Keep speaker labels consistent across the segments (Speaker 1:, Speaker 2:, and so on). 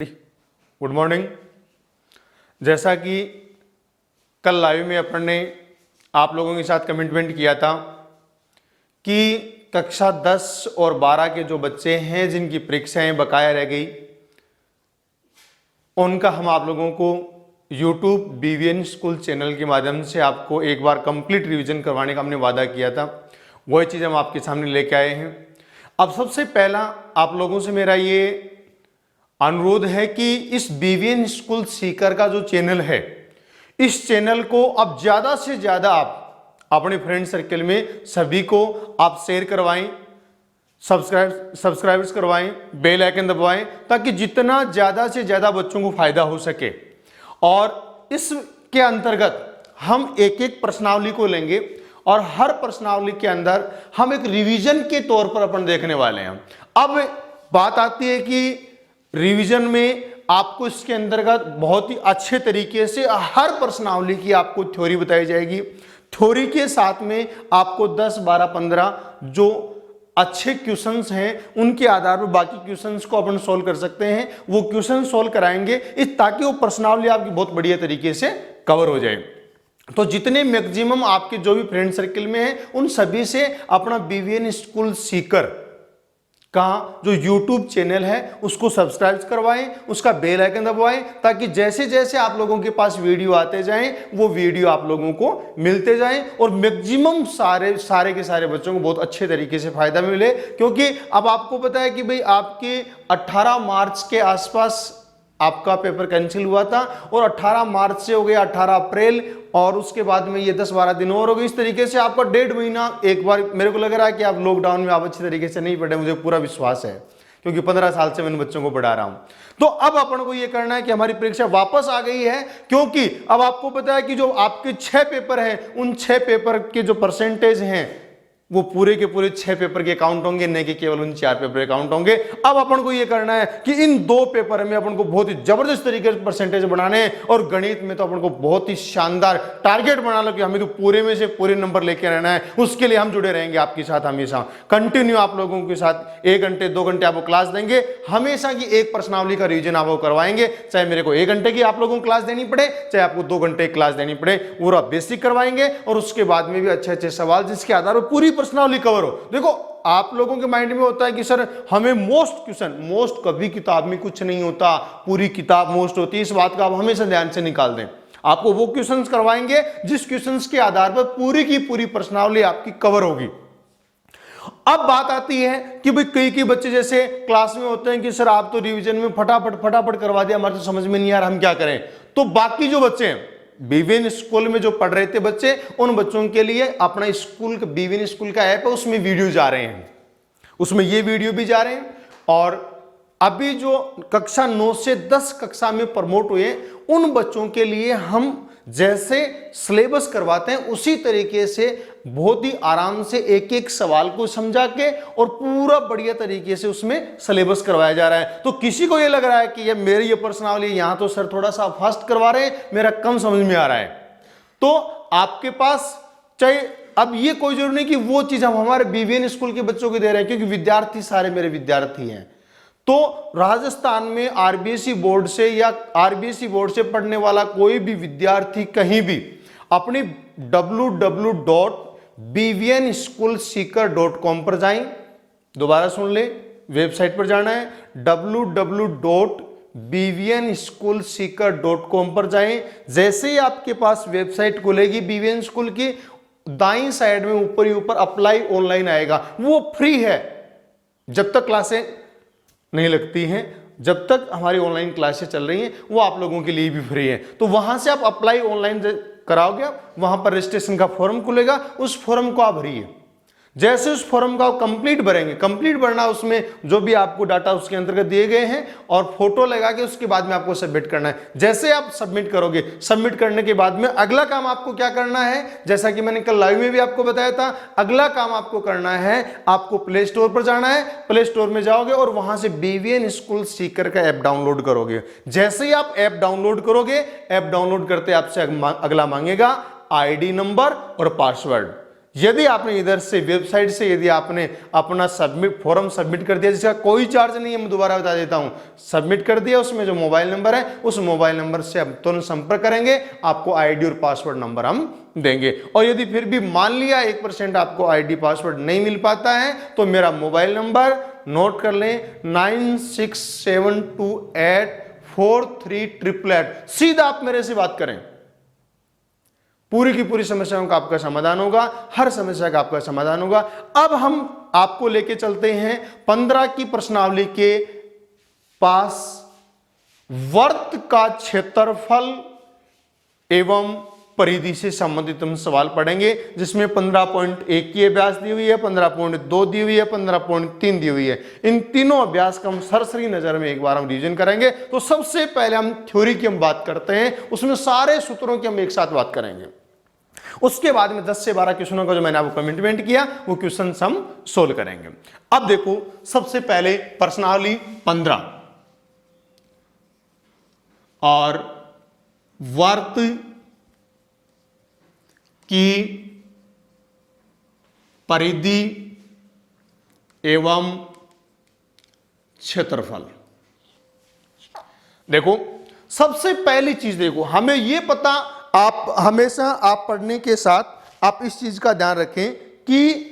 Speaker 1: Good morning. जैसा कि कल लाइव में अपन ने आप लोगों के साथ कमिटमेंट किया था कि कक्षा 10 और 12 के जो बच्चे हैं जिनकी परीक्षाएं बकाया रह गई, उनका हम आप लोगों को YouTube BVN स्कूल चैनल के माध्यम से आपको एक बार कंप्लीट रिवीजन करवाने का हमने वादा किया था। वही चीज़ हम आपके सामने लेके आए हैं। अब सबसे पहला आप लोगों से मेरा ये अनुरोध है कि इस BVN स्कूल सीकर का जो चैनल है, इस चैनल को अब ज़्यादा से ज़्यादा आप अपने फ्रेंड सर्कल में सभी को आप शेयर करवाएं, सब्सक्राइबर्स करवाएं, बेल आइकन दबाएं, ताकि जितना ज़्यादा से ज़्यादा बच्चों को फायदा हो सके। और इसके अंतर्गत हम एक एक प्रश्नावली को लेंगे और हर प्रश्नावली के अंदर हम एक रिवीजन के तौर पर अपन देखने वाले हैं। अब बात आती है कि रिवीजन में आपको इसके अंतर्गत बहुत ही अच्छे तरीके से हर प्रश्नावली की आपको थ्योरी बताई जाएगी। थ्योरी के साथ में आपको 10, 12, 15 जो अच्छे क्वेश्चंस हैं उनके आधार पर बाकी क्वेश्चंस को अपन सोल्व कर सकते हैं। वो क्वेश्चन सोल्व कराएंगे ताकि वो प्रश्नावली आपकी बहुत बढ़िया तरीके से कवर हो जाए। तो जितने मैक्सिमम आपके जो भी फ्रेंड सर्किल में हैं उन सभी से अपना BVN स्कूल सीकर का जो YouTube चैनल है उसको सब्सक्राइब करवाएं, उसका बेल आइकन दबाएं, ताकि जैसे जैसे आप लोगों के पास वीडियो आते जाएं वो वीडियो आप लोगों को मिलते जाएं और मैक्सिमम सारे के सारे बच्चों को बहुत अच्छे तरीके से फायदा मिले। क्योंकि अब आपको पता है कि भाई आपके 18 मार्च के आसपास आपका पेपर कैंसिल हुआ था और 18 मार्च से हो गया 18 अप्रैल और उसके बाद में ये 10-12 दिन और हो गए। इस तरीके से आपका 1.5 महीना एक बार मेरे को लग रहा है कि आप लॉकडाउन में आप अच्छी तरीके से नहीं पढ़े, मुझे पूरा विश्वास है क्योंकि 15 साल से मैंने बच्चों को पढ़ा रहा हूं। तो अब अपन को ये करना है कि हमारी परीक्षा वापस आ गई है, क्योंकि अब आपको पता है कि जो आपके 6 पेपर हैं उन 6 पेपर के जो परसेंटेज हैं वो पूरे के पूरे 6 पेपर के अकाउंट होंगे, नहीं कि केवल उन 4 पेपर अकाउंट होंगे। अब अपन को ये करना है कि इन 2 पेपर में अपन को बहुत ही जबरदस्त तरीके से परसेंटेज बनाने हैं और गणित में तो अपन को बहुत ही शानदार टारगेट बना लो कि हमें तो पूरे में से पूरे नंबर लेके रहना है। उसके लिए हम जुड़े रहेंगे आपके साथ हमेशा कंटिन्यू। आप लोगों के साथ 1 घंटे 2 घंटे आपको क्लास देंगे, हमेशा की एक प्रश्नावली का रिवीजन आपको करवाएंगे। चाहे मेरे को 1 घंटे की आप लोगों को क्लास देनी पड़े, चाहे आपको 2 घंटे की क्लास देनी पड़े, पूरा बेसिक करवाएंगे और उसके बाद में भी अच्छे अच्छे सवाल जिसके आधार पर पूरी प्रश्नावली कवर हो। देखो आप लोगों के माइंड में होता है कि सर हमें मोस्ट कभी किताब में कुछ नहीं होता, पूरी किताब मोस्ट होती है। इस बात का आप हमेशा ध्यान से निकाल दें। आपको वो क्वेश्चंस करवाएंगे जिस क्वेश्चंस के आधार पर पूरी की पूरी प्रश्नावली आपकी कवर होगी। अब बात आती है कि भाई कई बच्चे जैसे क्लास में होते हैं कि सर आप तो रिवीजन में फटाफट करवा दिया, हमारे तो समझ में नहीं आ रहा हम क्या करें। तो बाकी जो बच्चे हैं BVN स्कूल में जो पढ़ रहे थे बच्चे, उन बच्चों के लिए अपना स्कूल का BVN स्कूल का ऐप है, उसमें वीडियो जा रहे हैं, उसमें ये वीडियो भी जा रहे हैं। और अभी जो कक्षा 9 से 10 कक्षा में प्रमोट हुए उन बच्चों के लिए हम जैसे सिलेबस करवाते हैं उसी तरीके से बहुत ही आराम से एक एक सवाल को समझा के और पूरा बढ़िया तरीके से उसमें सिलेबस करवाया जा रहा है। तो किसी को ये लग रहा है कि ये मेरी ये प्रश्नावली यहां तो सर थोड़ा सा फास्ट करवा रहे हैं, मेरा कम समझ में आ रहा है, तो आपके पास चाहे अब ये कोई जरूरी नहीं कि वो चीज हम हमारे BVN स्कूल के बच्चों को दे रहे हैं, क्योंकि विद्यार्थी सारे मेरे विद्यार्थी हैं। तो राजस्थान में RBSE बोर्ड से या RBSE बोर्ड से पढ़ने वाला कोई भी विद्यार्थी कहीं भी अपनी www.bvnschoolseeker.com पर जाएं। दोबारा सुन ले, वेबसाइट पर जाना है, www.bvnschoolseeker.com पर जाएं। जैसे ही आपके पास वेबसाइट खुलेगी BVN स्कूल की, दाईं साइड में ऊपर ही ऊपर अप्लाई ऑनलाइन आएगा, वो फ्री है जब तक क्लासें नहीं लगती हैं, जब तक हमारी ऑनलाइन क्लासेस चल रही हैं वो आप लोगों के लिए भी फ्री है। तो वहां से आप अप्लाई ऑनलाइन कराओगे, वहां पर रजिस्ट्रेशन का फॉर्म खुलेगा, उस फॉर्म को आप भरिए। जैसे उस फॉर्म का कंप्लीट भरेंगे, कंप्लीट भरना उसमें जो भी आपको डाटा उसके अंतर्गत दिए गए हैं और फोटो लगा के उसके बाद में आपको सबमिट करना है। जैसे आप सबमिट करोगे, सबमिट करने के बाद में अगला काम आपको क्या करना है, जैसा कि मैंने कल लाइव में भी आपको बताया था, अगला काम आपको करना है, आपको प्ले स्टोर पर जाना है। प्ले स्टोर में जाओगे और वहां से BVN स्कूल सीकर का ऐप डाउनलोड करोगे। जैसे ही आप ऐप डाउनलोड करोगे, ऐप डाउनलोड करते आपसे अगला मांगेगा ID नंबर और पासवर्ड। यदि आपने इधर से वेबसाइट से यदि आपने अपना फॉर्म सबमिट कर दिया, जिसका कोई चार्ज नहीं है, मैं दोबारा बता देता हूं, सबमिट कर दिया, उसमें जो मोबाइल नंबर है उस मोबाइल नंबर से हम तुरंत संपर्क करेंगे, आपको आईडी और पासवर्ड नंबर हम देंगे। और यदि फिर भी मान लिया 1% आपको आईडी पासवर्ड नहीं मिल पाता है तो मेरा मोबाइल नंबर नोट कर लें 9672843888, सीधा आप मेरे से बात करें, पूरी की पूरी समस्याओं का आपका समाधान होगा, हर समस्या का आपका समाधान होगा। अब हम आपको लेके चलते हैं 15 की प्रश्नावली के पास। वर्त का क्षेत्रफल एवं परिधि से संबंधित हम सवाल पढ़ेंगे, जिसमें 15.1 की अभ्यास दी हुई है, 15.2 दी हुई है, 15.3 दी हुई है। इन तीनों अभ्यास का हम सरसरी नजर में एक बार हम रिवीजन करेंगे। तो सबसे पहले हम थ्योरी की हम बात करते हैं, उसमें सारे सूत्रों की हम एक साथ बात करेंगे। उसके बाद में 10 से 12 क्वेश्चनों का जो मैंने आपको कमिटमेंट किया वो क्वेश्चन हम सोल्व करेंगे। अब देखो, सबसे पहले प्रश्नावली 15 और वर्त की परिधि एवं क्षेत्रफल। देखो, सबसे पहली चीज देखो, हमें यह पता, आप हमेशा आप पढ़ने के साथ आप इस चीज का ध्यान रखें कि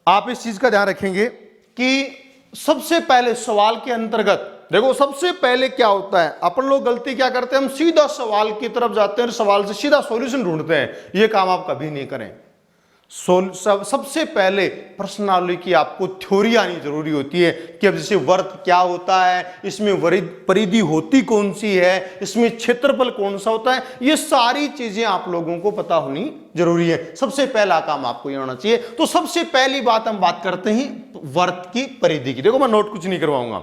Speaker 1: आप इस चीज का ध्यान रखेंगे कि सबसे पहले सवाल के अंतर्गत देखो, सबसे पहले क्या होता है, अपन लोग गलती क्या करते हैं, हम सीधा सवाल की तरफ जाते हैं और सवाल से सीधा सॉल्यूशन ढूंढते हैं। यह काम आप कभी नहीं करें। सबसे पहले प्रश्नावली की आपको थ्योरी आनी जरूरी होती है कि अब जैसे वर्त क्या होता है, इसमें परिधि होती कौन सी है, इसमें क्षेत्रफल कौन सा होता है, ये सारी चीजें आप लोगों को पता होनी जरूरी है। सबसे पहला काम आपको ये होना चाहिए। तो सबसे पहली बात हम बात करते हैं वर्त की परिधि की। देखो, मैं नोट कुछ नहीं करवाऊंगा,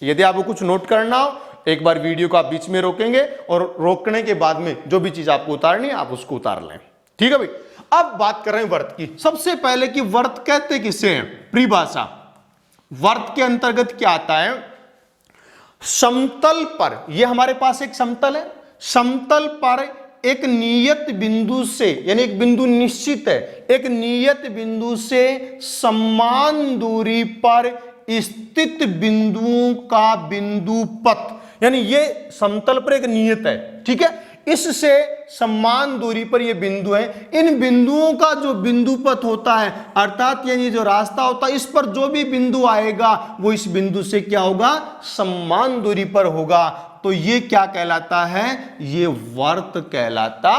Speaker 1: यदि आपको कुछ नोट करना हो एक बार वीडियो को आप बीच में रोकेंगे और रोकने के बाद में जो भी चीज आपको उतारनी है आप उसको उतार लें। ठीक है भाई। अब बात कर रहे हैं वर्त की। सबसे पहले कि वर्त कहते किसे हैं, परिभाषा। वर्त के अंतर्गत क्या आता है, समतल पर, यह हमारे पास एक समतल है, समतल पर एक नियत बिंदु से, यानी एक बिंदु निश्चित है, एक नियत बिंदु से समान दूरी पर स्थित बिंदुओं का बिंदु पथ, यानी ये समतल पर एक नियत है, ठीक है, इससे समान दूरी पर ये बिंदु है। इन बिंदुओं का जो बिंदु पथ होता है, अर्थात यानी जो रास्ता होता है, इस पर जो भी बिंदु आएगा वो इस बिंदु से क्या होगा, समान दूरी पर होगा। तो ये क्या कहलाता है, ये वर्त कहलाता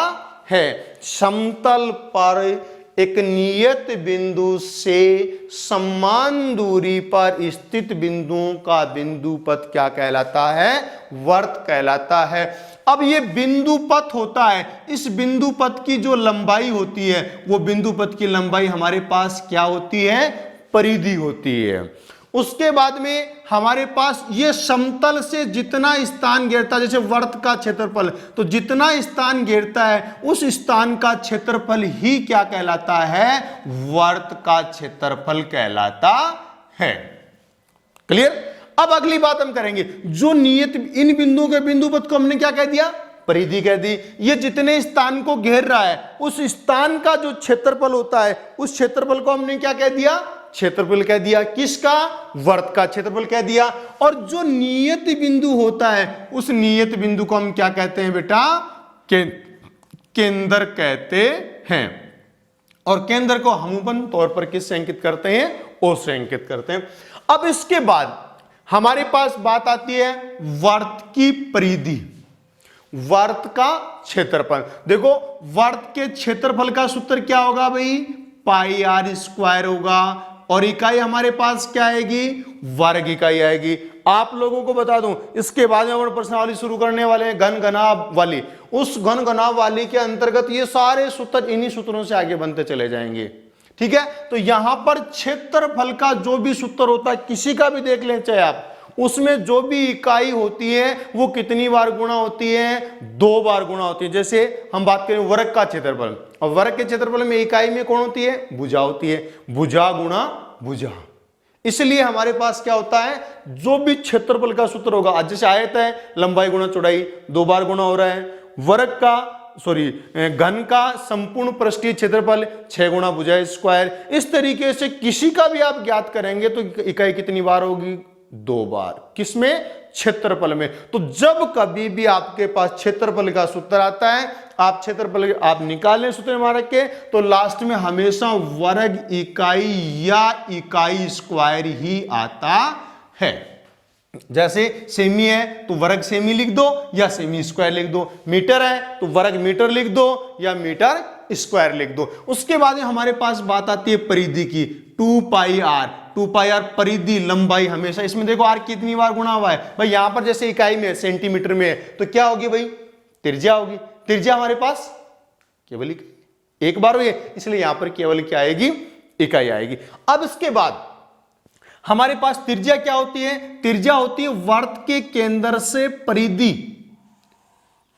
Speaker 1: है। समतल पर एक नियत बिंदु से समान दूरी पर स्थित बिंदुओं का बिंदु पथ क्या कहलाता है, वर्त कहलाता है। अब ये बिंदु पथ होता है, इस बिंदु पथ की जो लंबाई होती है, वो बिंदु पथ की लंबाई हमारे पास क्या होती है, परिधि होती है। उसके बाद में हमारे पास ये समतल से जितना स्थान घेरता है, जैसे वर्त का क्षेत्रफल, तो जितना स्थान घेरता है उस स्थान का क्षेत्रफल ही क्या कहलाता है, वर्त का क्षेत्रफल कहलाता है। क्लियर। अब अगली बात हम करेंगे, जो नियत, इन बिंदुओं के बिंदु पथ को हमने क्या कह दिया, परिधि कह दी। ये जितने स्थान को घेर रहा है उस स्थान का जो क्षेत्रफल होता है, उस क्षेत्रफल को हमने क्या कह दिया, क्षेत्रफल कह दिया। किसका, वर्त का क्षेत्रफल कह दिया। और जो नियत बिंदु होता है उस नियत बिंदु को हम क्या कहते हैं बेटा, केंद्र कहते हैं। और केंद्र को हम अपन तौर पर किससे अंकित करते हैं, ओ से अंकित करते हैं। अब इसके बाद हमारे पास बात आती है वर्त की परिधि, वर्त का क्षेत्रफल। देखो, वर्त के क्षेत्रफल का सूत्र क्या होगा भाई, पाई आर स्क्वायर होगा, और इकाई हमारे पास क्या आएगी, वर्ग इकाई आएगी। आप लोगों को बता दूं, इसके बाद में हम प्रश्नावली शुरू करने वाले हैं घन घनाभ वाली। उस घन घनाभ वाली के अंतर्गत ये सारे सूत्र इन्हीं सूत्रों से आगे बनते चले जाएंगे। ठीक है। तो यहां पर क्षेत्रफल का जो भी सूत्र होता है, किसी का भी देख लें चाहे आप, उसमें जो भी इकाई होती है वो कितनी बार गुणा होती है, 2 बार गुणा होती है। जैसे हम बात करें वर्ग का क्षेत्रफल, और वर्ग के क्षेत्रफल में इकाई में कौन होती है, भुजा होती है। भुजा गुणा भुजा, इसलिए हमारे पास क्या होता है, जो भी क्षेत्रफल का सूत्र होगा, आज जैसे आयत है लंबाई गुणा चौड़ाई 2 बार गुणा हो रहा है, वर्ग का घन का संपूर्ण पृष्ठीय क्षेत्रफल 6 गुणा भुजा स्क्वायर। इस तरीके से किसी का भी आप ज्ञात करेंगे तो इकाई कितनी बार होगी, 2 बार। किसमें, क्षेत्रफल में। तो जब कभी भी आपके पास क्षेत्रफल का सूत्र आता है, आप क्षेत्रफल आप निकालें सूत्र में रख के, तो लास्ट में हमेशा वर्ग इकाई या इकाई स्क्वायर ही आता है। जैसे सेमी है तो वर्ग सेमी लिख दो या सेमी स्क्वायर लिख दो, मीटर है तो वर्ग मीटर लिख दो या मीटर स्क्वायर लिख दो। उसके बाद हमारे पास बात आती है परिधि की, 2 पाई आर। 2 पाई आर परिधि लंबाई, हमेशा इसमें देखो आर कितनी बार गुणा हुआ है भाई, यहां पर जैसे इकाई में सेंटीमीटर में है तो क्या होगी भाई, त्रिज्या होगी। त्रिज्या हमारे पास केवल एक बार हुई है, इसलिए यहां पर केवल क्या आएगी, इकाई आएगी। अब इसके बाद हमारे पास त्रिज्या क्या होती है, त्रिज्या होती है वर्त के केंद्र से परिधि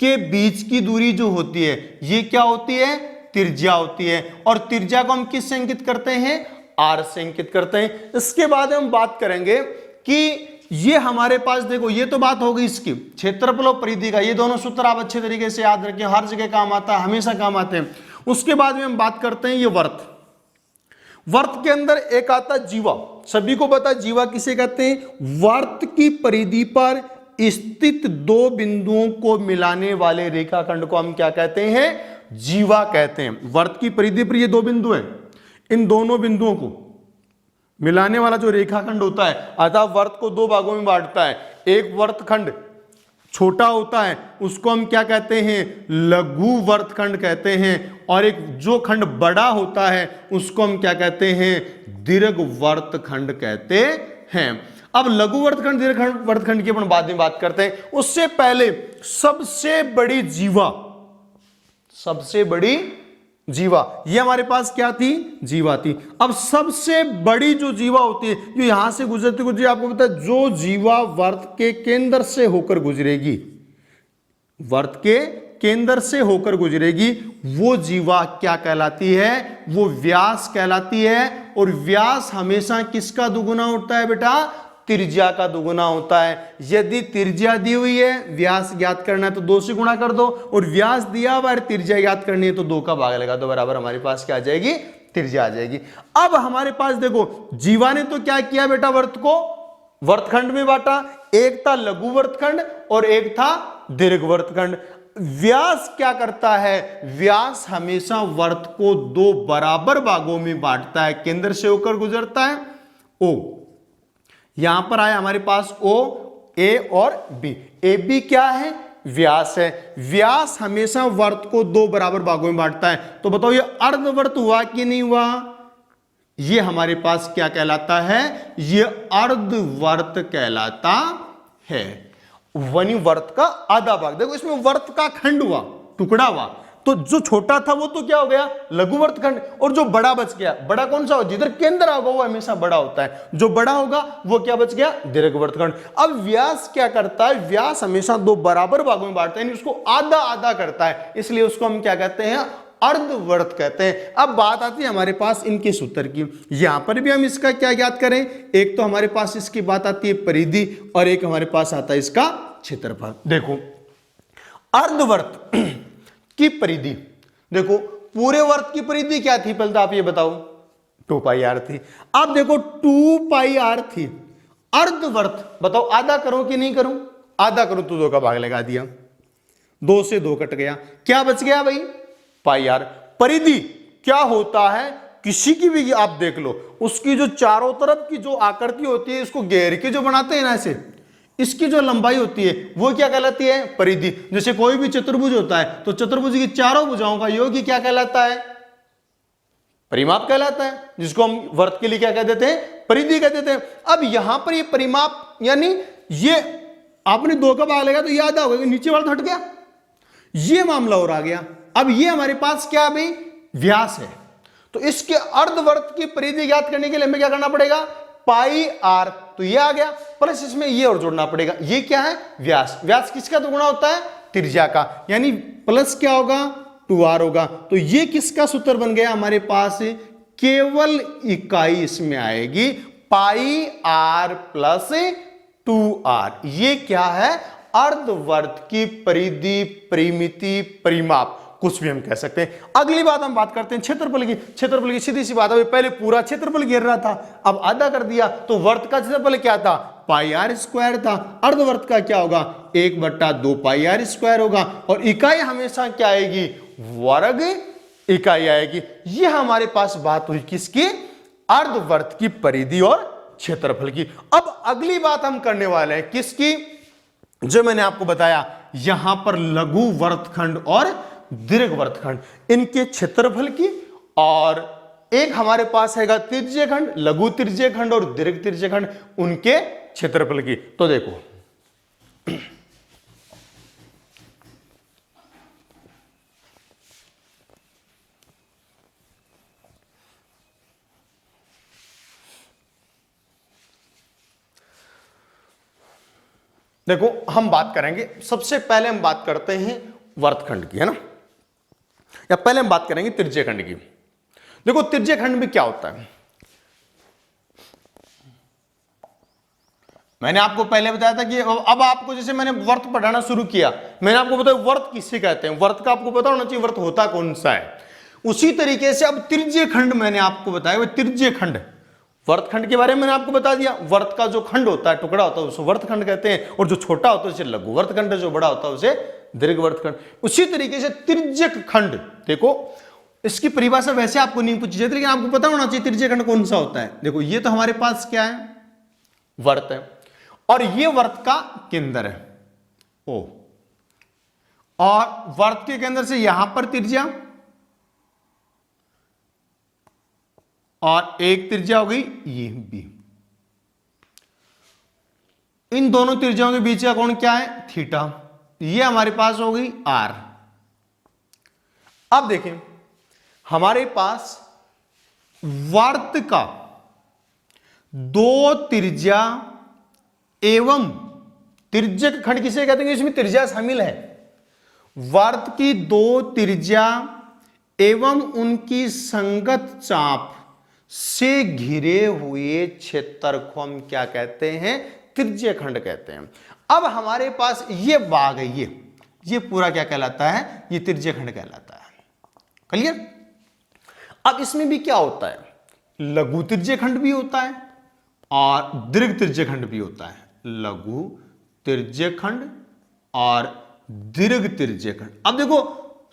Speaker 1: के बीच की दूरी जो होती है, ये क्या होती है, त्रिज्या होती है। और त्रिज्या को हम किस से अंकित करते हैं, आर से अंकित करते हैं। इसके बाद हम बात करेंगे कि ये हमारे पास देखो, ये तो बात हो गई इसकी क्षेत्रफल और परिधि का, ये दोनों सूत्र आप अच्छे तरीके से याद रखें, हर जगह काम आता है, हमेशा काम आते हैं। उसके बाद में हम बात करते हैं ये वर्त। वर्त के अंदर एक आता है जीवा, सभी को पता है जीवा किसे कहते हैं, वर्त की परिधि पर स्थित 2 बिंदुओं को मिलाने वाले रेखाखंड को हम क्या कहते हैं, जीवा कहते हैं। वर्त की परिधि पर ये 2 बिंदु हैं, इन दोनों बिंदुओं को मिलाने वाला जो रेखाखंड होता है, अतः वर्त को 2 भागों में बांटता है। एक वर्तखंड छोटा होता है उसको हम क्या कहते हैं, लघु वर्तखंड कहते हैं, और एक जो खंड बड़ा होता है उसको हम क्या कहते हैं, दीर्घ वर्तखंड कहते हैं। अब लघु वर्तखंड दीर्घ वर्तखंड की अपन बाद में बात करते हैं। उससे पहले सबसे बड़ी जीवा, सबसे बड़ी जीवा, ये हमारे पास क्या थी, जीवा थी। अब सबसे बड़ी जो जीवा होती है, जो यहां से गुजरती गुजरी, आपको पता है जो जीवा वर्त के केंद्र से होकर गुजरेगी, वर्त के केंद्र से होकर गुजरेगी, वो जीवा क्या कहलाती है, वो व्यास कहलाती है। और व्यास हमेशा किसका दुगुना होता है बेटा, त्रिज्या का दुगुना होता है। यदि त्रिज्या दी हुई है, व्यास ज्ञात करना है तो 2 से गुणा कर दो, और व्यास दिया हुआ है, त्रिज्या ज्ञात करनी है तो 2 का भाग लगा दो, बराबर हमारे पास क्या आ जाएगी, त्रिज्या आ जाएगी। अब हमारे पास देखो जीवा ने तो क्या किया बेटा, वर्त को वर्तखंड में बांटा, एक था लघु वर्तखंड और एक था दीर्घ वर्तखंड। व्यास क्या करता है, व्यास हमेशा वर्त को 2 बराबर भागों में बांटता है, केंद्र से होकर गुजरता है। ओ यहां पर आया हमारे पास ओ, ए और बी। ए बी क्या है, व्यास है। व्यास हमेशा वर्त को 2 बराबर भागों में बांटता है। तो बताओ ये अर्धवर्त हुआ कि नहीं हुआ, ये हमारे पास क्या कहलाता है, ये अर्धवर्त कहलाता है। वनी वर्त का आधा भाग, देखो इसमें वर्त का खंड हुआ, टुकड़ा हुआ, तो जो छोटा था वो तो क्या हो गया, लघु वर्तखंड, और जो बड़ा बच गया, बड़ा कौन सा हो, जिधर केंद्र होगा वो हमेशा बड़ा होता है, जो बड़ा होगा वो क्या बच गया, दीर्घ वर्तखंड। अब व्यास क्या करता है, व्यास हमेशा 2 बराबर भागों में बांटता है, यानी उसको आधा आधा करता है, इसलिए उसको हम क्या कहते हैं, अर्धवर्त कहते हैं। अब बात आती है हमारे पास इनके सूत्र की, यहां पर भी हम इसका क्या ज्ञात करें, एक तो हमारे पास इसकी बात आती है परिधि, और एक हमारे पास आता है इसका क्षेत्रफल। देखो अर्धवर्त की परिधि, देखो पूरे वर्त की परिधि क्या थी, पहले तो आप ये बताओ, 2 पाई आर थी। अब देखो 2 पाई आर थी, अर्धवर्त बताओ आधा करूं कि नहीं करूं, आधा करूं तो 2 का भाग लगा दिया, 2 से 2 कट गया, क्या बच गया भाई, पाई आर। परिधि क्या होता है, किसी की भी आप देख लो, उसकी जो चारों तरफ की जो आकृति होती है, इसको घेर के जो बनाते हैं ना ऐसे, इसकी जो लंबाई होती है वो क्या कहलाती है, परिधि। जैसे कोई भी चतुर्भुज होता है तो चतुर्भुज की चारों भुजाओं का योग क्या कहलाता है, परिमाप कहलाता है, जिसको हम वर्त के लिए क्या कह देते हैं, परिधि कह देते हैं। अब यहां पर ये परिमाप, यानी ये आपने 2 का भाग लगा तो ये आधा हो गया, नीचे वाला तो हट गया, ये मामला और आ गया। अब ये हमारे पास क्या भाई, व्यास है, तो इसके अर्धवर्त की परिधि ज्ञात करने के लिए हमें क्या करना पड़ेगा, पाई आर, तो ये आ गया, प्लस इसमें ये और जोड़ना पड़ेगा, ये क्या है, व्यास। व्यास किसका दुगुना होता है, त्रिज्या का, यानी प्लस क्या होगा, 2r होगा। तो ये किसका सूत्र बन गया हमारे पास, केवल इकाई इसमें आएगी, पाई आर प्लस 2r। ये क्या है? अर्धवर्त की परिधि, परिमिति, परिमाप, कुछ भी हम कह सकते हैं। अगली बात हम बात करते हैं क्षेत्रफल की। क्षेत्रफल की सीधी सी बात है, पहले पूरा क्षेत्रफल घेर रहा था, अब आधा कर दिया, तो वर्त का क्षेत्रफल क्या था? पाई आर स्क्वायर था। अर्धवर्त का क्या होगा? 1/2 पाई आर स्क्वायर होगा। और इकाई हमेशा क्या आएगी? वर्ग इकाई आएगी। ये हमारे पास बात हुई किसकी? अर्धवर्त की परिधि और क्षेत्रफल की। अब अगली बात हम करने वाले हैं किसकी? जो मैंने आपको बताया, यहां पर लघु वर्तखंड और दीर्घ वर्तखंड, इनके क्षेत्रफल की, और एक हमारे पास हैगा त्रिज्यीय खंड, लघु त्रिज्यीय खंड और दीर्घ त्रिज्यीय खंड, उनके क्षेत्रफल की। तो देखो देखो हम बात करेंगे, सबसे पहले हम बात करते हैं वर्तखंड की, है ना, या पहले हम बात करेंगे त्रिज्यीय खंड की। देखो त्रिज्यीय खंड में क्या होता है, मैंने आपको पहले बताया था कि अब आपको, जैसे मैंने वर्त पढ़ाना शुरू किया, मैंने आपको बताया वर्त किसे कहते हैं, वर्त का आपको पता होना चाहिए वर्त होता कौन सा है। उसी तरीके से अब त्रिज्यीय खंड मैंने आपको बताया, वह त्रिज्यीय खंड, वर्तखंड के बारे में मैंने आपको बता दिया। वर्त का जो खंड होता है, टुकड़ा होता है, उसे वर्तखंड कहते हैं, और जो छोटा होता है उसे लघु वर्तखंड, जो बड़ा होता है उसे दीर्घ वर्तखंड। उसी तरीके से त्रिज्यक खंड, देखो इसकी परिभाषा वैसे आपको नहीं पूछी जाती, लेकिन आपको पता होना चाहिए त्रिज्यीय खंड कौन सा होता है। देखो ये तो हमारे पास क्या है? वर्त है, और ये वर्त का केंद्र है ओ, और वर्त के केंद्र से यहां पर त्रिज्या, और एक त्रिज्या हो गई ये बी। इन दोनों त्रिज्याओं के बीच का कोण क्या है? थीटा। ये हमारे पास हो गई आर। अब देखें हमारे पास वर्त का दो त्रिज्या एवं त्रिज्यक खंड किसे कहते हैं? इसमें त्रिज्या शामिल है। वर्त की दो त्रिज्या एवं उनकी संगत चाप से घिरे हुए क्षेत्र को हम क्या कहते हैं? त्रिज्यीय खंड कहते हैं। अब हमारे पास ये भाग है, ये पूरा क्या कहलाता है? ये त्रिज्यीय खंड कहलाता है। क्लियर? अब इसमें भी क्या होता है? लघु त्रिज्यीय खंड भी होता है और दीर्घ त्रिज्यीय खंड भी होता है। लघु त्रिज्यीय खंड और दीर्घ त्रिज्यीय खंड। अब देखो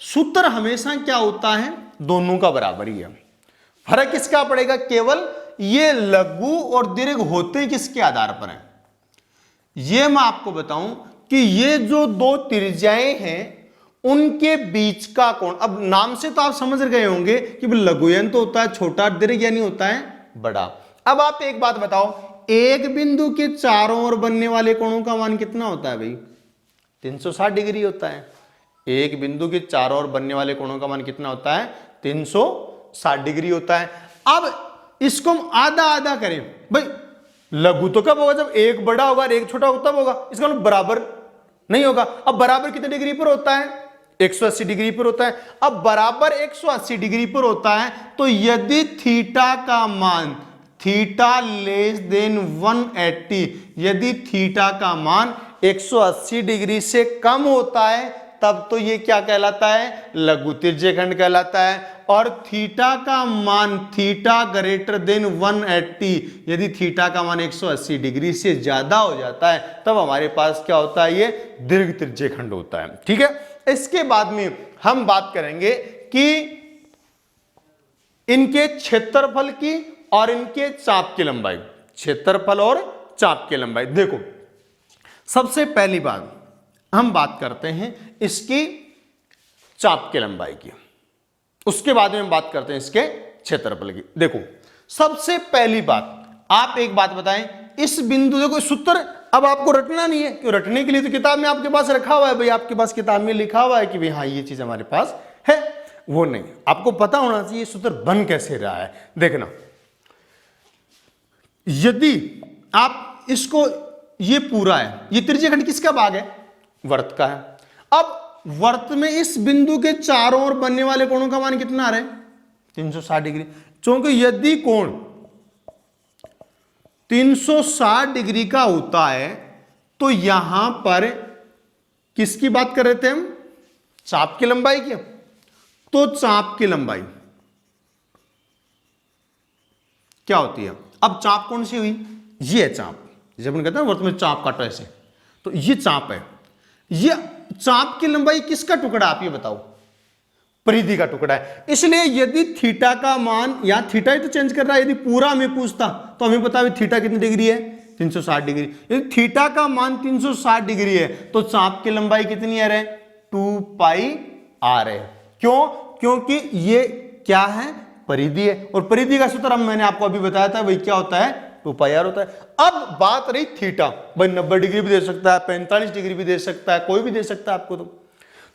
Speaker 1: सूत्र हमेशा क्या होता है? दोनों का बराबर ही है। फर्क किसका पड़ेगा? केवल ये लघु और दीर्घ होते किसके आधार पर है? ये मैं आपको बताऊं कि ये जो दो त्रिज्याएं हैं उनके बीच का कोण। अब नाम से तो आप समझ गए होंगे कि लघुयन तो होता है छोटा, दीर्घ यानी होता है बड़ा। अब आप एक बात बताओ, एक बिंदु के चारों ओर बनने वाले कोणों का मान कितना होता है भाई? 360 डिग्री होता है। एक बिंदु के चारों ओर बनने वाले कोणों का मान कितना होता है? 360 डिग्री होता है। अब इसको हम आधा आधा करें, भाई लघु तो कब होगा? जब एक बड़ा होगा और एक छोटा होगा तब होगा। इसका मतलब बराबर नहीं होगा। अब बराबर कितने डिग्री पर होता है? 180 डिग्री पर होता है। अब बराबर 180 डिग्री पर होता है, तो यदि थीटा का मान थीटा लेस देन 180, यदि थीटा का मान 180 डिग्री से कम होता है तब तो ये क्या कहलाता है? लघु त्रिज्यीय खंड कहलाता है। और थीटा का मान थीटा ग्रेटर देन 180, यदि थीटा का मान 180 डिग्री से ज्यादा हो जाता है तब हमारे पास क्या होता है? ये दीर्घ त्रिज्यीय खंड होता है। ठीक है, इसके बाद में हम बात करेंगे कि इनके क्षेत्रफल की और इनके चाप की लंबाई। क्षेत्रफल और चाप की लंबाई। देखो सबसे पहली बात हम बात करते हैं इसकी चाप की लंबाई की, उसके बाद में हम बात करते हैं इसके क्षेत्रफल की। देखो सबसे पहली बात आप एक बात बताएं, इस बिंदु, देखो सूत्र अब आपको रटना नहीं है, क्यों? रटने के लिए तो किताब में आपके पास रखा हुआ है भाई, आपके पास किताब में लिखा हुआ है कि भाई हाँ ये चीज हमारे पास है, वो नहीं, आपको पता होना चाहिए सूत्र बन कैसे रहा है। देखना, यदि आप इसको, ये पूरा है, ये त्रिज्यीय खंड किसका भाग है? वर्त का है। अब वर्त में इस बिंदु के चारों ओर बनने वाले कोणों का मान कितना आ रहा है? 360 डिग्री। क्योंकि यदि कोण 360 डिग्री का होता है, तो यहां पर किसकी बात कर रहे थे हम? चाप की लंबाई की। तो चाप की लंबाई क्या होती है? अब चाप कौन सी हुई? ये है चाप, जब हम कहते हैं वर्त में चाप काटो ऐसे, तो ये चाप है। ये चाप की लंबाई किसका टुकड़ा? आप ये बताओ। परिधि का टुकड़ा है। इसलिए यदि थीटा का मान, या थीटा ही तो चेंज कर रहा है, यदि पूरा हमें पूछता तो हमें पता है थीटा कितनी डिग्री है? 360 डिग्री। यदि थीटा का मान 360 डिग्री है तो चाप की लंबाई कितनी है? 2 पाई आर है। क्यों? क्योंकि ये क्या है? परिधि है, और परिधि का सूत्र मैंने आपको अभी बताया था, वही क्या होता है? 2 पाई आर होता है। अब बात रही थीटा, भाई 90 डिग्री भी दे सकता है, 45 डिग्री भी दे सकता है, कोई भी दे सकता है आपको।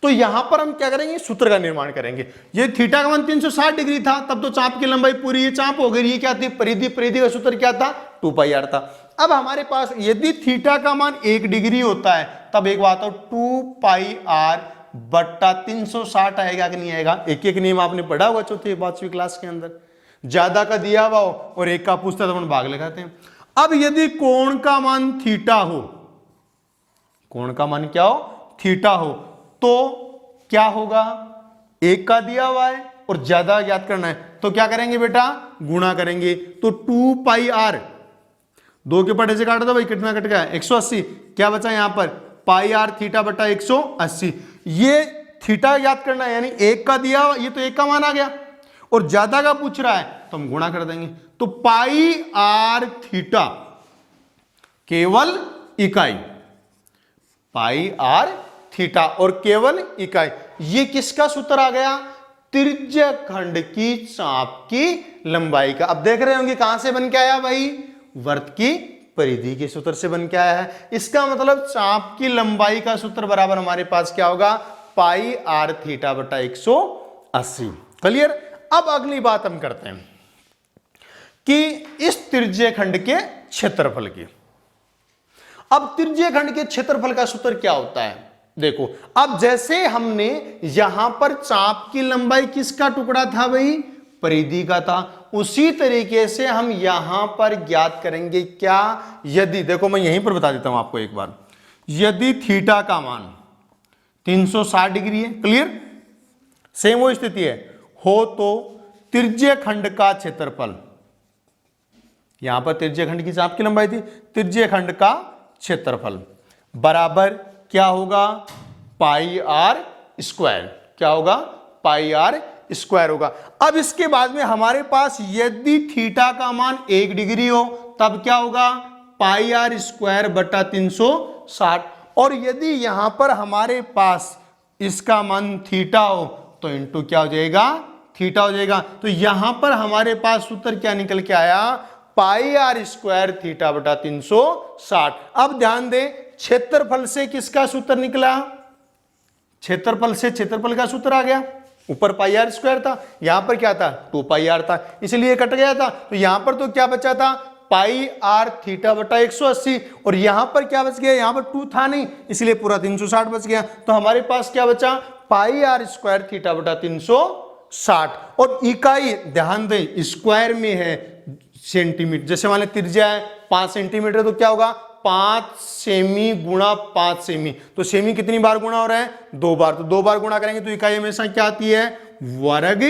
Speaker 1: तो यहां पर हम क्या करेंगे? सूत्र का निर्माण करेंगे। ये थीटा का मान 360 डिग्री था, तब तो चाप की लंबाई पूरी, ये चाप हो गई। ये क्या थी? परिधि। परिधि का सूत्र क्या था? 2 पाई आर था। अब हमारे पास यदि थीटा का मान 1 डिग्री होता है, तब एक बात हो, 2 पाई आर बट्टा 360 आएगा कि नहीं आएगा? एक एक नियम आपने पढ़ा होगा चौथी पांचवी क्लास के अंदर। ज्यादा का दिया हुआ हो और एक का पूछता तो हम भाग लगाते हैं। अब यदि कोण का मान थीटा हो, कोण का मान क्या हो? थीटा हो, तो क्या होगा? एक का दिया हुआ है और ज्यादा याद करना है, तो क्या करेंगे बेटा? गुणा करेंगे। तो 2 पाई आर, 2 के पटे से काट दो भाई, कितना कट गया? 180। क्या बचा यहां पर? पाई आर थीटा बटा 180। ये थीटा याद करना है, यानी एक का दिया हुआ, ये तो एक का मान आ गया, और ज्यादा का पूछ रहा है तो हम गुणा कर देंगे। तो पाई आर थीटा केवल इकाई, पाई आर थीटा और केवल इकाई, ये किसका सूत्र आ गया? त्रिज्यखंड की चाप की लंबाई का। अब देख रहे होंगे कहां से बन के आया भाई? वर्त की परिधि के सूत्र से बन के आया है। इसका मतलब चाप की लंबाई का सूत्र बराबर हमारे पास क्या होगा? पाई आर थीटा बटा 180। क्लियर? अब अगली बात हम करते हैं कि इस त्रिज्यखंड के क्षेत्रफल की। अब त्रिज्यखंड के क्षेत्रफल का सूत्र क्या होता है? देखो, अब जैसे हमने यहां पर चाप की लंबाई किसका टुकड़ा था भाई? परिधि का था, उसी तरीके से हम यहां पर ज्ञात करेंगे क्या? यदि, देखो मैं यहीं पर बता देता हूं आपको एक बार, यदि थीटा का मान 360 डिग्री है, क्लियर, सेम वो स्थिति है हो, तो त्रिज्यखंड का क्षेत्रफल, यहां पर त्रिज्यखंड की चाप की लंबाई थी, त्रिज्यखंड का क्षेत्रफल बराबर क्या होगा? पाई आर स्क्वायर। क्या होगा? पाई आर स्क्वायर होगा। अब इसके बाद में हमारे पास यदि थीटा का मान 1 डिग्री हो, तब क्या होगा? पाई आर स्क्वायर बटा 360। और यदि यहां पर हमारे पास इसका मान थीटा हो, तो इंटू क्या हो जाएगा? थीटा हो जाएगा। तो यहां पर हमारे पास सूत्र क्या निकल के आया? पाई आर स्क्वायर थीटा बटा 360। अब ध्यान दें, क्षेत्रफल से किसका सूत्र निकला? क्षेत्रफल से क्षेत्रफल का सूत्र आ गया। ऊपर पाई आर स्क्वायर था, यहां पर क्या था? 2 पाई आर था, इसलिए कट गया था। तो यहां पर तो क्या बचा था? पाई आर थीटा बटा 180, और यहां पर क्या बच गया? यहां पर 2 था नहीं, इसलिए पूरा 360 बच गया। तो हमारे पास क्या बचा? पाई आर स्क्वायर थीटा बटा 360। और इकाई ध्यान दें, स्क्वायर में है सेंटीमीटर। जैसे मान लें त्रिज्या है 5 सेंटीमीटर, तो क्या होगा? 5 सेमी गुणा 5 सेमी। तो सेमी कितनी बार गुणा हो रहा है? 2 बार। तो 2 बार गुणा करेंगे तो इकाई हमेशा क्या आती है? वर्ग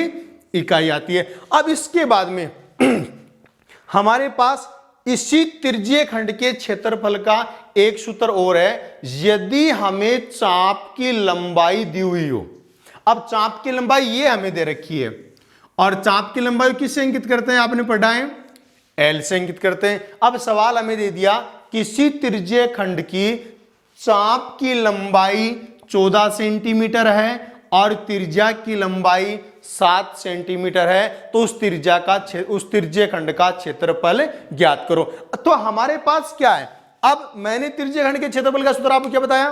Speaker 1: इकाई आती है। अब इसके बाद में हमारे पास इसी त्रिज्यखंड के क्षेत्रफल का एक सूत्र और है। यदि हमें चाप की लंबाई दी हुई हो, अब चाप की लंबाई ये हमें दे रखी है, और चाप की लंबाई किससे अंकित करते हैं? आपने पढ़ा है, एल से अंकित करते हैं। अब सवाल हमें दे दिया किसी त्रिज्यखंड की चाप की लंबाई 14 सेंटीमीटर है और त्रिज्या की लंबाई 7 सेंटीमीटर है, तो उस त्रिज्यखंड का क्षेत्रफल ज्ञात करो। तो हमारे पास क्या है? अब मैंने त्रिज्यखंड के क्षेत्रफल का सूत्र आपको क्या बताया?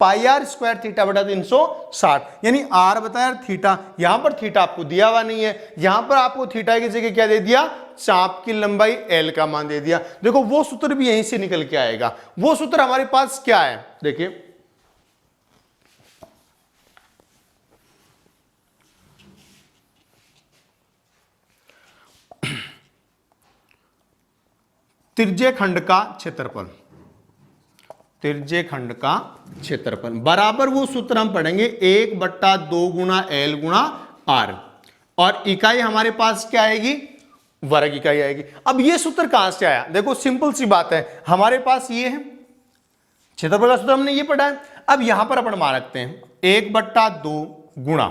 Speaker 1: पाई आर स्क्वायर थीटा बटा 360, यानी आर बताया थीटा। यहां पर थीटा आपको दिया हुआ नहीं है, यहां पर आपको थीटा की जगह क्या दे दिया? चाप की लंबाई एल का मान दे दिया। देखो वो सूत्र भी यहीं से निकल के आएगा। वो सूत्र हमारे पास क्या है? देखिए, त्रिज्य खंड का क्षेत्रफल, त्रिज्य खंड का क्षेत्रफल बराबर वो सूत्र हम पढ़ेंगे 1/2 गुणा L गुणा R, और इकाई हमारे पास क्या आएगी, वर्ग इकाई आएगी। अब ये सूत्र कहां से आया, देखो सिंपल सी बात है, हमारे पास ये है क्षेत्रफल का सूत्र, हमने ये पढ़ा है। अब यहां पर अपन मान रखते हैं 1/2 गुणा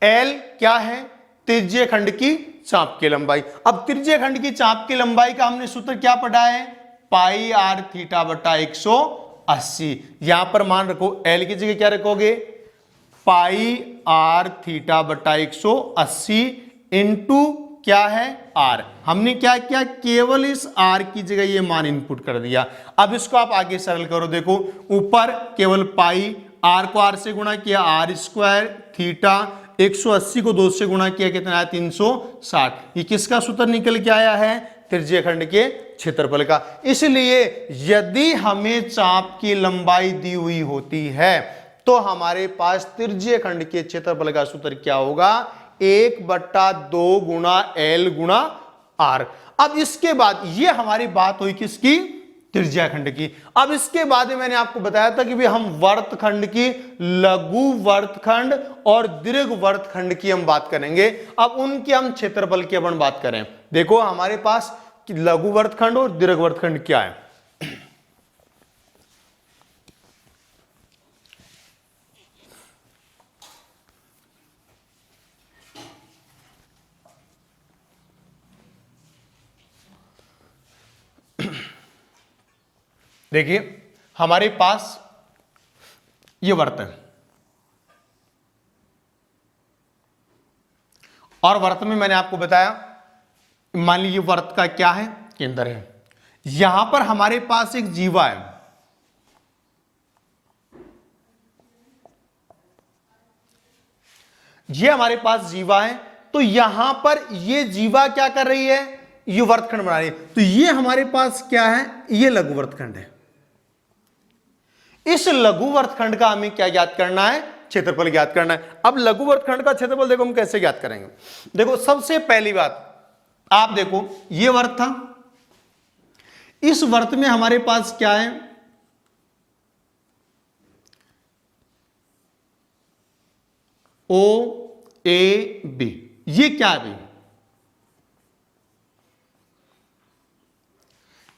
Speaker 1: L क्या है, त्रिज्य खंड की चाप की लंबाई। अब त्रिज्य खंड की चाप की लंबाई का हमने सूत्र क्या पढ़ा है, पाई आर थीटा बटा 180। यहां पर मान रखो L की जगह क्या रखोगे, पाई आर थीटा बटा 180 इंटू क्या है R। हमने क्या किया, केवल इस R की जगह ये मान इनपुट कर दिया। अब इसको आप आगे सरल करो, देखो ऊपर केवल पाई, R को R से गुणा किया R स्क्वायर, थीटा 180 को 2 से गुणा किया, कितना है 360। ये किसका सूत्र निकल के आया है, त्रिज्य खंड के क्षेत्रफल का। इसलिए यदि हमें चाप की लंबाई दी हुई होती है तो हमारे पास त्रिज्य खंड के क्षेत्रफल का सूत्र क्या होगा, 1/2 गुणा L गुणा R। अब इसके बाद ये हमारी बात हुई किसकी, त्रिज्या खंड की। अब इसके बाद में मैंने आपको बताया था कि भाई हम वर्तखंड की, लघु वर्तखंड और दीर्घ वर्तखंड की हम बात करेंगे। अब उनकी हम क्षेत्रफल की अपन बात करें, देखो हमारे पास लघु वर्तखंड और दीर्घ वर्तखंड क्या है। देखिए हमारे पास ये वर्त है, और वर्त में मैंने आपको बताया, मान लीजिए वर्त का क्या है, केंद्र है। यहां पर हमारे पास एक जीवा है, ये हमारे पास जीवा है, तो यहां पर ये जीवा क्या कर रही है, ये वर्तखंड बना रही है। तो ये हमारे पास क्या है, ये लघु वर्तखंड है। इस लघु वर्तखंड का हमें क्या ज्ञात करना है, क्षेत्रफल ज्ञात करना है। अब लघु वर्तखंड का क्षेत्रफल देखो हम कैसे ज्ञात करेंगे। देखो सबसे पहली बात आप देखो, ये वर्त था, इस वर्त में हमारे पास क्या है, ओ ए बी, ये क्या है भाई,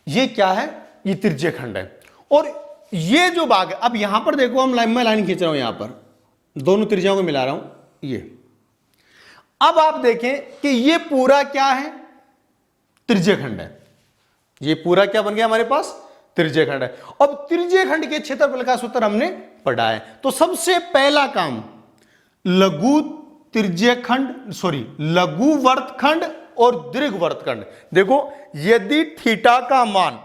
Speaker 1: ये क्या है, ये त्रिज्य खंड है। और ये जो भाग है, अब यहां पर देखो हम मैं लाइन खींच रहा हूं, यहां पर दोनों त्रिज्याओं को मिला रहा हूं ये। अब आप देखें कि ये पूरा क्या है, त्रिज्य खंड है। ये पूरा क्या बन गया हमारे पास, त्रिज्य खंड है। अब त्रिज्य खंड के क्षेत्रफल का सूत्र हमने पढ़ा है। तो सबसे पहला काम लघु त्रिज्य खंड, सॉरी लघु वर्तखंड और दीर्घ वर्तखंड। देखो यदि थीटा का मान,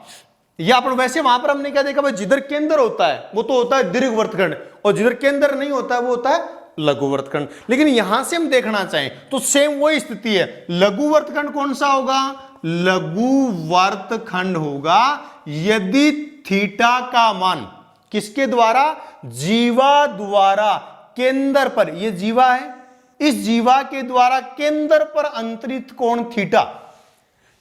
Speaker 1: या अपन वैसे वहां पर हमने क्या देखा भाई, जिधर केंद्र होता है वो तो होता है दीर्घ वर्तखंड, और जिधर केंद्र नहीं होता है वो होता है लघु वर्तखंड। लेकिन यहां से हम देखना चाहें तो सेम वही स्थिति है। लघु वर्तखंड कौन सा होगा, लघु वर्तखंड होगा यदि थीटा का मान किसके द्वारा, जीवा द्वारा केंद्र पर, ये जीवा है, इस जीवा के द्वारा केंद्र पर अंतरित कोण थीटा,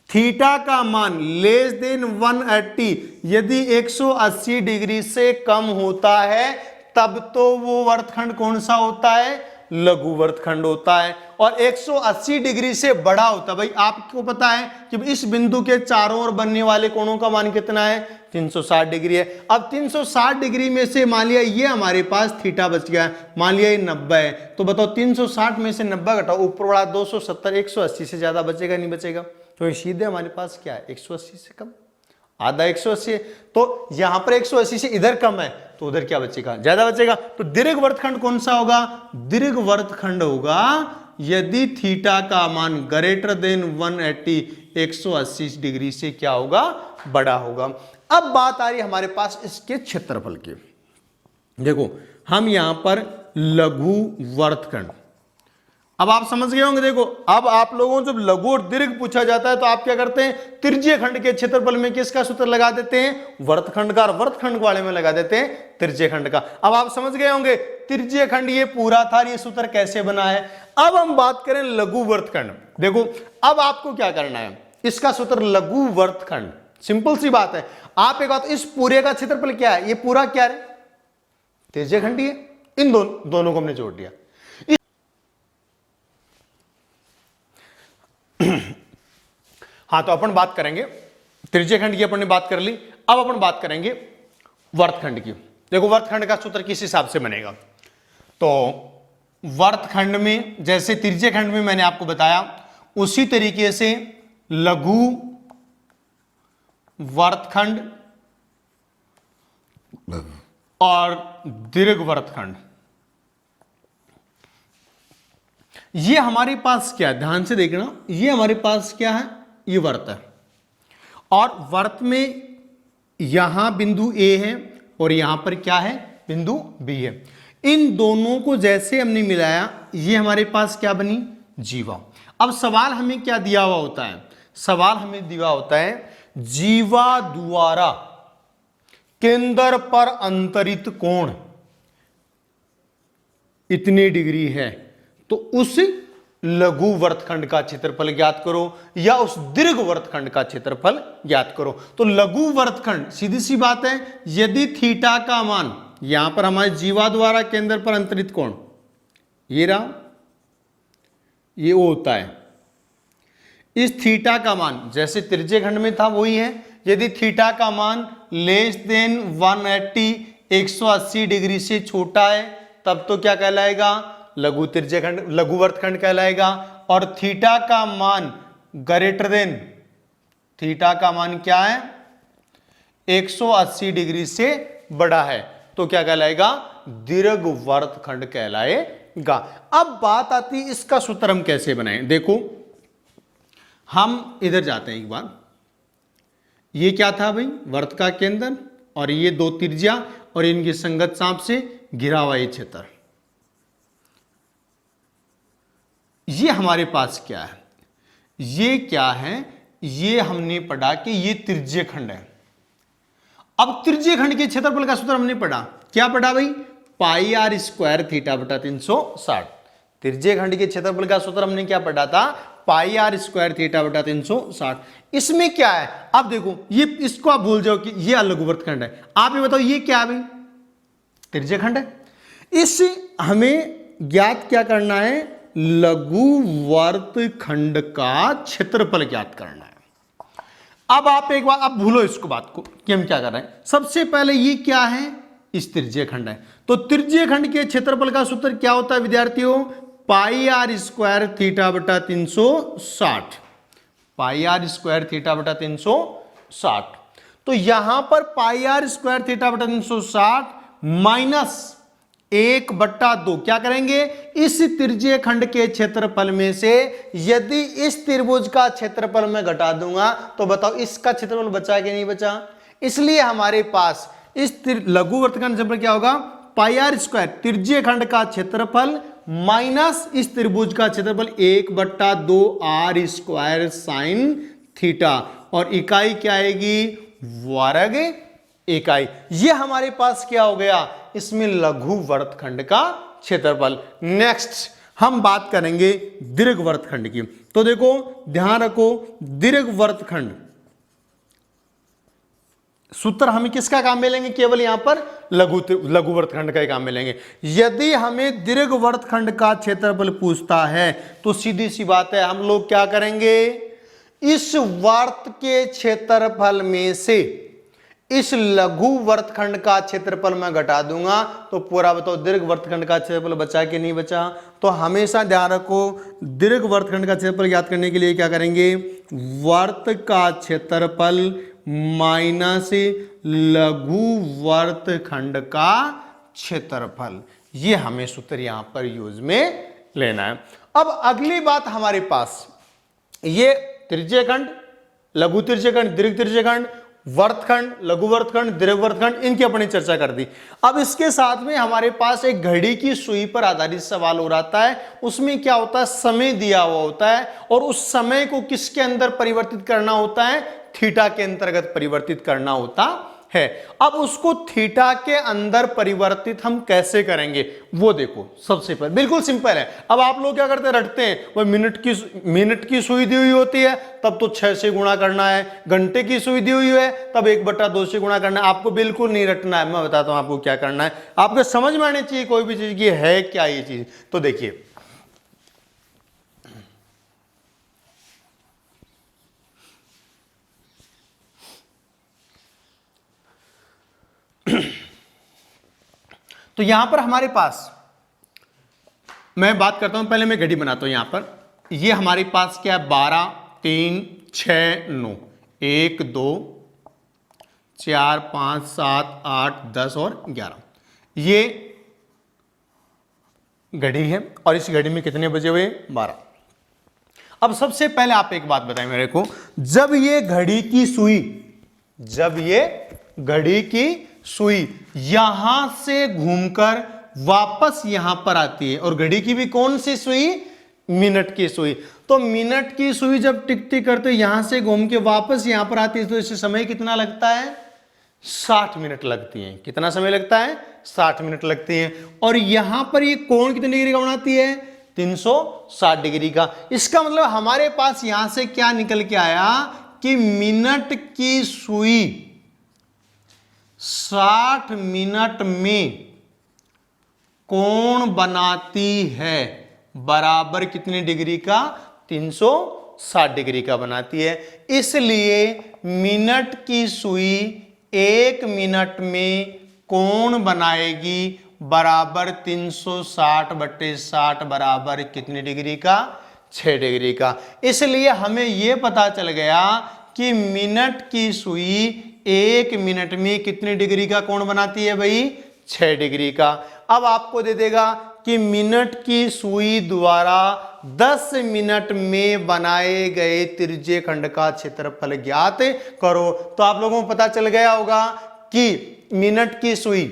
Speaker 1: थीटा का मान लेस देन 180, यदि 180 डिग्री से कम होता है तब तो वो वर्तखंड कौन सा होता है, लघु वर्तखंड होता है। और 180 डिग्री से बड़ा होता है, भाई आपको पता है कि इस बिंदु के चारों ओर बनने वाले कोणों का मान कितना है, 360 डिग्री है। अब 360 डिग्री में से मान लिया ये हमारे पास थीटा बच गया, मान लिया ये 90 है, तो बताओ 360 में से 90 घटाओ, ऊपर वाला 270, 180 से ज्यादा बचेगा नहीं बचेगा, तो सीधे हमारे पास क्या है, 180 से कम, आधा 180 है। तो यहां पर 180 से इधर कम है तो उधर क्या बचेगा, ज्यादा बचेगा। तो दीर्घ वर्तखंड कौन सा होगा, दीर्घ वर्तखंड होगा यदि थीटा का मान ग्रेटर देन 180, 180 डिग्री से क्या होगा, बड़ा होगा। अब बात आ रही है हमारे पास इसके क्षेत्रफल की। देखो हम यहां पर लघु वर्तखंड, अब आप समझ गए होंगे। देखो अब आप लोगों जब लघु और दीर्घ पूछा जाता है तो आप क्या करते हैं, त्रिज्य खंड के क्षेत्रफल में किसका सूत्र लगा देते हैं, वर्तखंड का, और वर्तखंड वाले में लगा देते हैं त्रिज्य खंड का। अब आप समझ गए होंगे त्रिज्य खंड ये पूरा था, ये सूत्र कैसे बना है। अब हम बात करें लघु वर्तखंड। देखो अब आपको क्या करना है, इसका सूत्र लघु वर्तखंड सिंपल सी बात है। आप एक बात, इस पूरे का क्षेत्रफल क्या है, ये पूरा क्या है, त्रिज्यखंडी है। इन दोनों को हमने जोड़ दिया। हाँ, तो अपन बात करेंगे त्रिज्यखंड की, अपन ने बात कर ली। अब अपन बात करेंगे वर्तखंड की। देखो वर्तखंड का सूत्र किस हिसाब से बनेगा। तो वर्तखंड में जैसे त्रिज्यखंड में मैंने आपको बताया, उसी तरीके से लघु वर्तखंड और दीर्घ वर्तखंड, ये हमारे पास क्या है, ध्यान से देखना, ये हमारे पास क्या है, ये वर्त है। और वर्त में यहां बिंदु ए है और यहां पर क्या है, बिंदु बी है। इन दोनों को जैसे हमने मिलाया, ये हमारे पास क्या बनी, जीवा। अब सवाल हमें क्या दिया हुआ होता है, सवाल हमें दिया होता है जीवा द्वारा केंद्र पर अंतरित कोण इतनी डिग्री है, तो उस लघु वर्तखंड का क्षेत्रफल ज्ञात करो या उस दीर्घ वर्तखंड का क्षेत्रफल ज्ञात करो। तो लघु वर्तखंड, सीधी सी बात है, यदि थीटा का मान, यहां पर हमारे जीवा द्वारा केंद्र पर अंतरित कोण ये रहा, ये ओ होता है। इस थीटा का मान जैसे त्रिज्यखंड में था वही है। यदि थीटा का मान लेस देन 180 180 डिग्री से छोटा है, तब तो क्या कहलाएगा, लघु त्रिज्यखंड, लघु वर्तखंड कहलाएगा। और थीटा का मान ग्रेटर देन, थीटा का मान क्या है, 180 डिग्री से बड़ा है, तो क्या कहलाएगा, दीर्घ वर्तखंड कहलाएगा। अब बात आती है इसका सूत्र हम कैसे बनाएं। देखो हम इधर जाते हैं एक बार, ये क्या था भाई, वर्त का केंद्र और ये दो त्रिज्या और इनकी संगत चाप से घिरा हुआ ये क्षेत्र। ये हमारे पास क्या है, ये क्या है, ये हमने पढ़ा कि ये त्रिज्यखंड है। अब त्रिज्यखंड के क्षेत्रफल का सूत्र हमने पढ़ा, क्या पढ़ा भाई, पाई आर स्क्वायर थीटा बटा 360। त्रिज्यखंड के क्षेत्रफल का सूत्र हमने क्या पढ़ा था, पाई आर स्क्वायर थीटा बटा 360। इसमें क्या है, अब देखो ये, इसको आप भूल जाओ कि ये लघु वर्तखंड है। आप ये बताओ ये क्या है भाई, त्रिज्यखंड है। इस हमें ज्ञात क्या करना है, लघु वर्तखंड का क्षेत्रफल ज्ञात करना है। अब आप एक बार, आप भूलो इसको बात को कि हम क्या कर रहे हैं। सबसे पहले ये क्या है, इस त्रिज्यखंड है, तो त्रिज्यखंड के क्षेत्रफल का सूत्र क्या होता है विद्यार्थियों, पाई आर स्क्वायर थीटा बटा 360, पाई आर स्क्वायर थीटा बटा 360। तो यहां पर पाई आर स्क्वायर थीटा बटा 360 माइनस 1/2 क्या करेंगे, इस त्रिज्यखंड के क्षेत्रफल में से यदि इस त्रिभुज का क्षेत्रफल मैं घटा दूंगा तो बताओ इसका क्षेत्रफल बचा कि नहीं बचा। इसलिए हमारे पास इस लघु वर्तखंड क्षेत्रफल क्या होगा, पाई आर स्क्वायर त्रिज्यखंड का क्षेत्रफल माइनस इस त्रिभुज का क्षेत्रफल 1/2 आर स्क्वायर साइन थीटा, और इकाई क्या आएगी, वर्ग इकाई। ये हमारे पास क्या हो गया, इसमें लघु वर्तखंड का क्षेत्रफल। नेक्स्ट हम बात करेंगे दीर्घ वर्तखंड की। तो देखो ध्यान रखो, दीर्घ वर्तखंड सूत्र हमें किसका काम में लेंगे, केवल यहां पर लघु वर्तखंड का ही काम में लेंगे। यदि हमें दीर्घ वर्तखंड का क्षेत्रफल पूछता है तो सीधी सी बात है, हम लोग क्या करेंगे, इस वर्त के क्षेत्रफल में से इस लघु वर्तखंड का क्षेत्रफल मैं घटा दूंगा तो पूरा बताओ दीर्घ वर्तखंड का क्षेत्रफल बचा कि नहीं बचा। तो हमेशा ध्यान रखो, दीर्घ वर्तखंड का क्षेत्रफल ज्ञात करने के लिए क्या करेंगे, वर्त का क्षेत्रफल माइनस लघु वर्तखंड का क्षेत्रफल, ये हमें सूत्र यहां पर यूज में लेना है। अब अगली बात हमारे पास, ये त्रिज्यखंड, लघु त्रिज्यखंड, दीर्घ त्रिज्यखंड, वर्तखंड, लघु वर्तखंड, दीर्घ वर्तखंड, इनकी अपनी चर्चा कर दी। अब इसके साथ में हमारे पास एक घड़ी की सुई पर आधारित सवाल हो रहता है। उसमें क्या होता है, समय दिया हुआ होता है और उस समय को किसके अंदर परिवर्तित करना होता है, थीटा के अंतर्गत परिवर्तित करना होता है। अब उसको थीटा के अंदर परिवर्तित हम कैसे करेंगे वो देखो। सबसे पहले बिल्कुल सिंपल है। अब आप लोग क्या करते हैं, रटते हैं, वो मिनट की सुई दी हुई होती है तब तो 6 से गुणा करना है, घंटे की सुई दी हुई है तब 1/2 से गुणा करना है। आपको बिल्कुल नहीं रटना है, मैं बताता हूं आपको क्या करना है। आपको समझ में आनी चाहिए कोई भी चीज की है क्या ये चीज। तो देखिए तो यहां पर हमारे पास, मैं बात करता हूं, पहले मैं घड़ी बनाता हूं। यहां पर ये हमारे पास क्या है, 12 3 6 9, 1 2 4 5 7 8 10 और 11, ये घड़ी है। और इस घड़ी में कितने बजे हुए, 12। अब सबसे पहले आप एक बात बताएं मेरे को, जब ये घड़ी की सुई यहां से घूमकर वापस यहां पर आती है, और घड़ी की भी कौन सी सुई, मिनट की सुई, तो मिनट की सुई जब टिकती करते यहां से घूम के वापस यहां पर आती है तो इससे समय कितना लगता है, 60 मिनट लगती है। कितना समय लगता है, 60 मिनट लगती है। और यहां पर ये कोण कितने डिग्री का बनाती है, 360 डिग्री का। इसका मतलब हमारे पास यहां से क्या निकल के आया कि मिनट की सुई 60 मिनट में कोण बनाती है बराबर कितने डिग्री का, 360 डिग्री का बनाती है। इसलिए मिनट की सुई 1 मिनट में कोण बनाएगी बराबर 360/60 बराबर कितने डिग्री का, 6 डिग्री का। इसलिए हमें यह पता चल गया कि मिनट की सुई 1 मिनट में कितने डिग्री का कोण बनाती है भाई, 6 डिग्री का। अब आपको दे देगा कि मिनट की सुई द्वारा 10 मिनट में बनाए गए त्रिज्य खंड का क्षेत्रफल ज्ञात करो। तो आप लोगों को पता चल गया होगा कि मिनट की सुई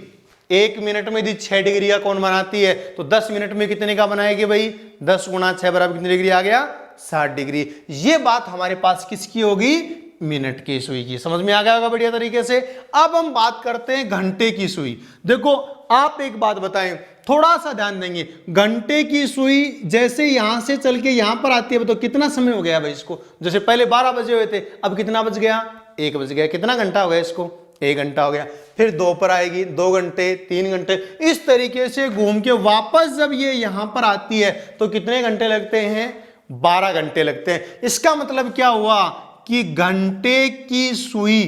Speaker 1: 1 मिनट में यदि 6 डिग्री का कोण बनाती है तो 10 मिनट में कितने का बनाएगी भाई, 10 × 6 बराबर कितनी डिग्री आ गया, 60 डिग्री। ये बात हमारे पास किसकी होगी, मिनट की सुई की। समझ में आ गया होगा बढ़िया तरीके से। अब हम बात करते हैं घंटे की सुई। देखो आप एक बात बताएं, थोड़ा सा ध्यान देंगे, घंटे की सुई जैसे यहां से चल के यहां पर आती है तो कितना समय हो गया भाई इसको, जैसे पहले 12 बजे हुए थे, अब कितना बज गया, 1 बज गया। कितना घंटा हो गया इसको, 1 घंटा हो गया। फिर 2 पर आएगी, 2 घंटे, 3 घंटे, इस तरीके से घूम के वापस जब ये यहां पर आती है तो कितने घंटे लगते हैं, 12 घंटे लगते हैं। इसका मतलब क्या हुआ कि घंटे की सुई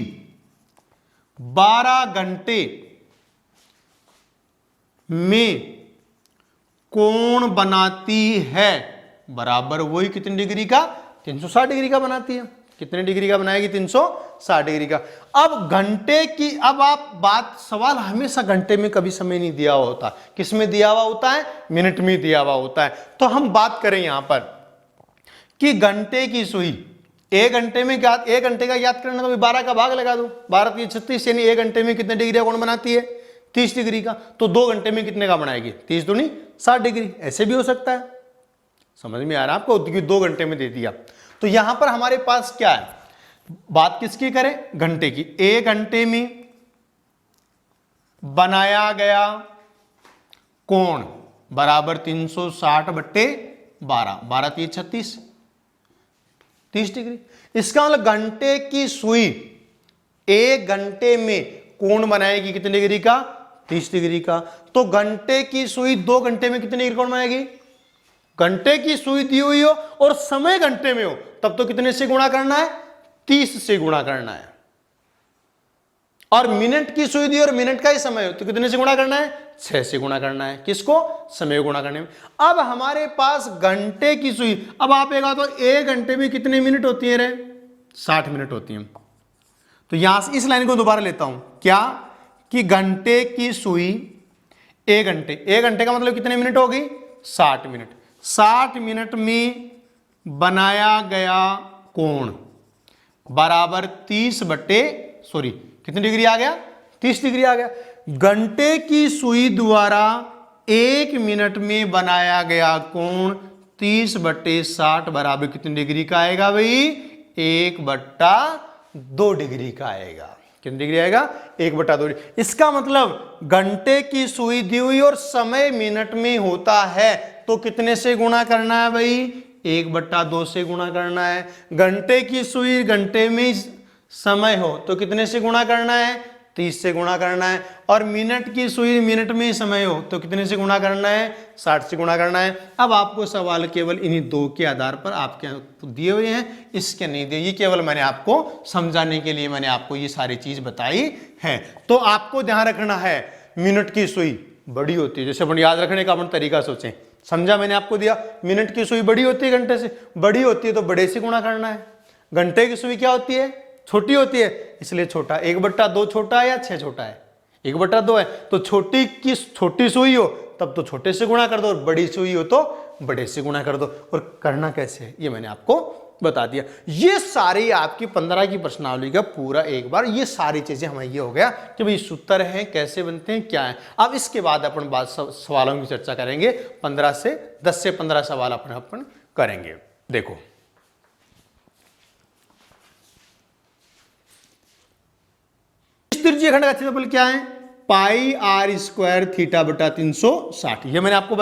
Speaker 1: 12 घंटे में कोण बनाती है बराबर वही कितने डिग्री का, 360 डिग्री का बनाती है। कितने डिग्री का बनाएगी, 360 डिग्री का। अब घंटे की, अब आप बात, सवाल हमेशा घंटे में कभी समय नहीं दिया हुआ होता, किस में दिया हुआ होता है, मिनट में दिया हुआ होता है। तो हम बात करें यहां पर कि घंटे की सुई 1 घंटे में क्या, 1 घंटे का याद करना तो 12 का भाग लगा दो, 12 × 36, यानी 1 घंटे में कितने डिग्री का कोण बनाती है, 30 डिग्री का। तो 2 घंटे में कितने का बनाएगी, 30 दूनी 60 डिग्री। ऐसे भी हो सकता है, समझ में आ रहा है आपको, 2 घंटे में दे दिया। तो यहां पर हमारे पास क्या है, बात किसकी करें, घंटे की। 1 घंटे में बनाया गया कोण बराबर 360/12, 12 × 36, 30 डिग्री। इसका मतलब घंटे की सुई 1 घंटे में कोण बनाएगी कितने डिग्री का, 30 डिग्री का। तो घंटे की सुई 2 घंटे में कितने डिग्री कोण बनाएगी, घंटे की सुई दी हुई हो और समय घंटे में हो तब तो कितने से गुणा करना है, 30 से गुणा करना है। और मिनट की सुई दी और मिनट का ही समय हो तो कितने से गुणा करना है, 6 से गुणा करना है। किसको, समय गुणा करने में। अब हमारे पास घंटे की सुई, अब आप एक तो 1 घंटे में कितने मिनट होती है रे, 60 मिनट होती है। तो यहां से इस लाइन को दोबारा लेता हूं, क्या कि घंटे की सुई 1 घंटे, 1 घंटे का मतलब कितने मिनट होगी, 60 मिनट। 60 मिनट में बनाया गया कोण बराबर 30 कितनी डिग्री आ गया, 30 डिग्री आ गया। घंटे की सुई द्वारा 1 मिनट में बनाया गया कोण 30/60 बराबर कितनी डिग्री का आएगा भाई, 1/2 डिग्री का आएगा। कितनी डिग्री आएगा 1/2 डिग्री। इसका मतलब घंटे की सुई दी हुई और समय मिनट में होता है तो कितने से गुणा करना है भाई, 1/2 से गुणा करना है। घंटे की सुई घंटे में समय हो तो कितने से गुणा करना है, 30 से गुणा करना है। और मिनट की सुई मिनट में समय हो तो कितने से गुणा करना है, 60 से गुणा करना है। अब आपको सवाल केवल इन्हीं दो के आधार पर आपके दिए हुए हैं, इसके नहीं दिए, ये केवल मैंने आपको समझाने के लिए मैंने आपको ये सारी चीज बताई है। तो आपको ध्यान रखना है मिनट की सुई बड़ी होती है, जैसे अपन याद रखने का अपन तरीका सोचें, समझा मैंने आपको दिया, मिनट की सुई बड़ी होती है घंटे से, बड़ी होती है तो बड़े से गुणा करना है। घंटे की सुई क्या होती है, छोटी होती है, इसलिए छोटा। 1/2 छोटा है या 6 छोटा है, 1/2 है, तो छोटी की छोटी सुई हो तब तो छोटे से गुणा कर दो, और बड़ी सुई हो तो बड़े से गुणा कर दो। और करना कैसे है ये मैंने आपको बता दिया। ये सारी आपकी 15 की प्रश्नावली का पूरा एक बार ये सारी चीजें हमें ये हो गया कि भाई सूत्र हैं, कैसे बनते हैं, क्या है। अब इसके बाद अपन बात सवालों की चर्चा करेंगे, 10 से 15 सवाल अपन करेंगे। देखो त्रिज्यीय खंड का क्षेत्रफल क्या है, पाई r² थीटा बटा 360, ये मैंने आपको बताया।